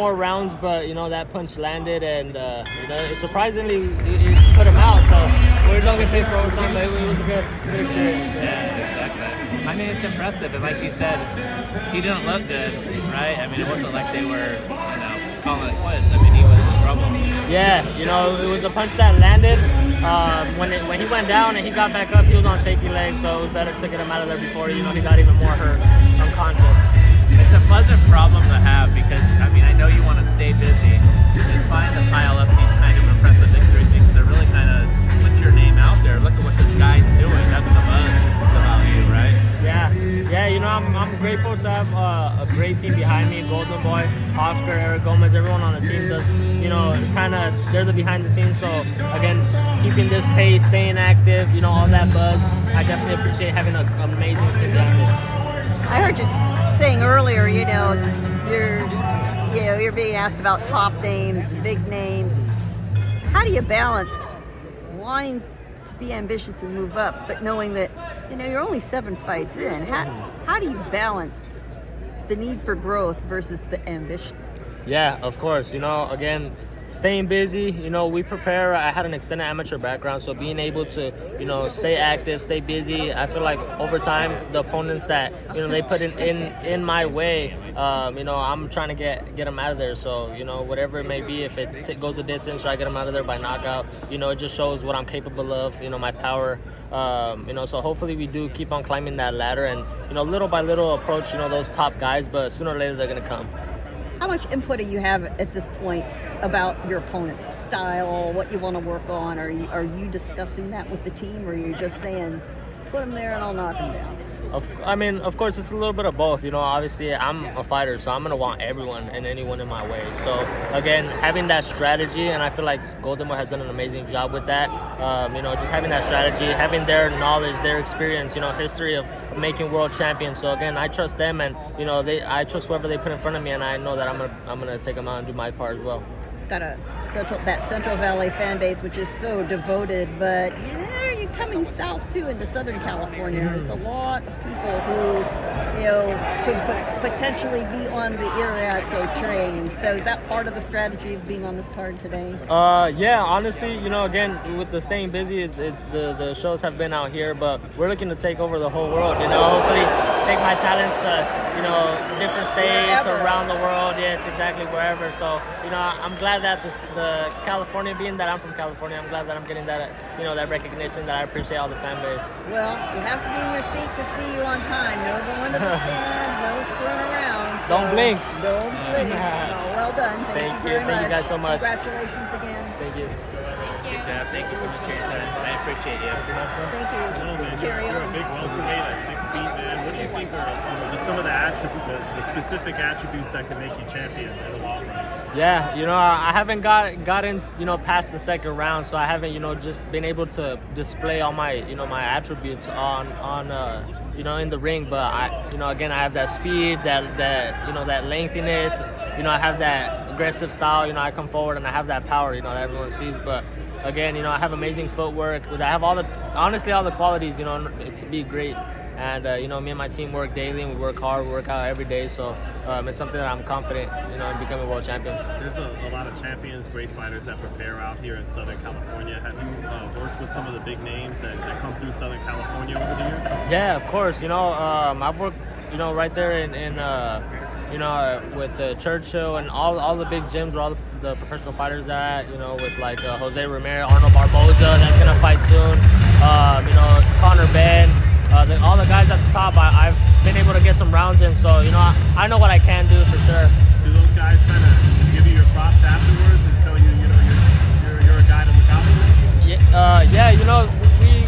more rounds, but that punch landed, and surprisingly it put him out. So we're not gonna pay for overtime, but it was a good experience. Yeah, exactly. I mean, it's impressive, and like you said, he didn't look good, right? I mean, it wasn't like they were, calling it quits. I mean, he was in trouble. Yeah, it was a punch that landed. When he went down and he got back up, he was on shaky legs, so it was better to get him out of there before he got even more hurt, unconscious. It's a pleasant problem to have because, I know you want to stay busy. It's fine to pile up these kind of impressive victories because it really kind of puts your name out there. Look at what this guy's doing. That's the buzz about you, right? Yeah. I'm grateful to have a great team behind me. Golden Boy, Oscar, Eric Gomez, everyone on the team does, they're the behind the scenes. So again, keeping this pace, staying active, all that buzz. I definitely appreciate having an amazing team behind me. I heard you saying earlier, you're being asked about top names, big names. How do you balance wanting to be ambitious and move up, but knowing that you're only 7 fights in? How do you balance the need for growth versus the ambition? Yeah, of course. Again, staying busy. We prepare. I had an extended amateur background, so being able to stay active, stay busy. I feel like over time, the opponents that they put in my way, I'm trying to get them out of there. So whatever it may be, if it goes the distance or I get them out of there by knockout, it just shows what I'm capable of. My power. So hopefully we do keep on climbing that ladder and little by little approach those top guys, but sooner or later they're gonna come. How much input do you have at this point about your opponent's style, what you want to work on? Are you discussing that with the team, or are you just saying, put him there and I'll knock him down? Of course, it's a little bit of both. Obviously, I'm a fighter, so I'm going to want everyone and anyone in my way. So, again, having that strategy, and I feel like Golden Boy has done an amazing job with that. Just having that strategy, having their knowledge, their experience, history of making world champions. So, again, I trust them, and, I trust whoever they put in front of me, and I know that I'm gonna take them out and do my part as well. Got that Central Valley fan base, which is so devoted, but you're coming south too into Southern California. There's a lot of people who could potentially be on the Iriarte train. So is that part of the strategy of being on this card today? Yeah, honestly, again, with the staying busy, the shows have been out here, but we're looking to take over the whole world. Hopefully take my talents to different states around the world. Yes, exactly, wherever. So I'm glad that the California, being that I'm from California, I'm glad that I'm getting that that recognition. That I appreciate all the fan base. Well, you have to be in your seat to see you on time. No going to the stands, no screwing around. So don't blink. Don't blink. Well done. Thank you very much. Thank you guys so much. Congratulations again. Thank you. Good job. Thank you so much for your time. I appreciate you. Thank you. Carry You're on. a big welterweight at 6 feet, man. What do you think are just some of the specific attributes that can make you champion in the long run? Yeah, I haven't gotten past the second round, so I haven't just been able to display all my my attributes on in the ring. But again, I have that speed, that lengthiness. I have that aggressive style. I come forward and I have that power. That everyone sees. But again, I have amazing footwork. I have all the qualities. To be great. And me and my team work daily, and we work hard, we work out every day. So it's something that I'm confident, in becoming world champion. There's a lot of champions, great fighters that prepare out here in Southern California. Have you worked with some of the big names that come through Southern California over the years? Yeah, of course. I've worked, right there in with the Churchill and all the big gyms where all the professional fighters are at. With like Jose Ramirez, Arnold Barboza, that's gonna fight soon. Connor Ben. All the guys at the top, I've been able to get some rounds in, so I know what I can do for sure. Do those guys kind of give you your props afterwards and tell you you're a guy to look out for? Yeah, we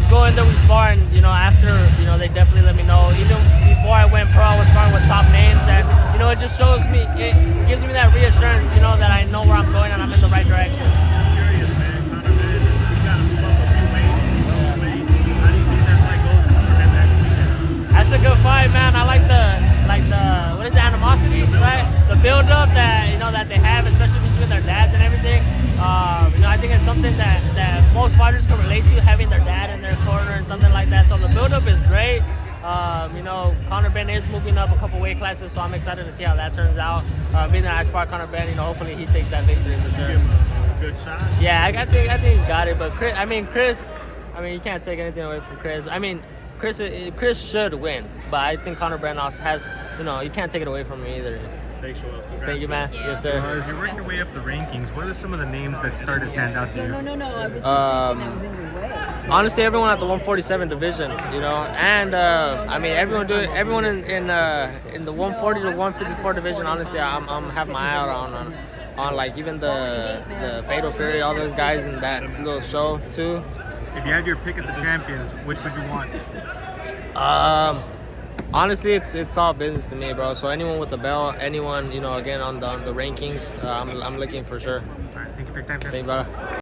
go in there, we spar, and after they definitely let me know. Even before I went pro, I was sparring with top names, and it just shows me, it gives me that reassurance, that I know where I'm going and I'm in the right direction. I'm curious, man. Connor Ben, he's got to move up a few weights. How do you think that fight goes for him next weekend? That's a good fight, man. I like the what is the animosity, right? The build up that that they have, especially between their dads and everything. I think it's something that most fighters can relate to, having their dad in their corner and something like that. So the build up is great. Connor Ben Ben is moving up a couple weight classes, so I'm excited to see how that turns out. Being that I spar Conor Ben, you know, hopefully he takes that victory for sure. Give him a good shot. Yeah, I think he's got it. But Chris, you can't take anything away from Chris. I mean, Chris should win, but I think Conor Ben also has, you know, you can't take it away from me either. Thanks, Joel. Congrats. Thank you, man. Thank you. Yes, sir. As you work your way up the rankings, what are some of the names that start to stand out to you? No. I was just thinking I was in your way. Honestly, everyone at the 147 division, you know, and I mean everyone in the 140 to 154 division. Honestly, I'm having my eye out on like even the Fatal Fury, all those guys in that little show too. If you had your pick at the champions, which would you want? Honestly, it's all business to me, bro. So anyone with the belt, anyone, you know, again on the rankings, I'm looking for sure. All right, thank you for your time. Thank you, brother.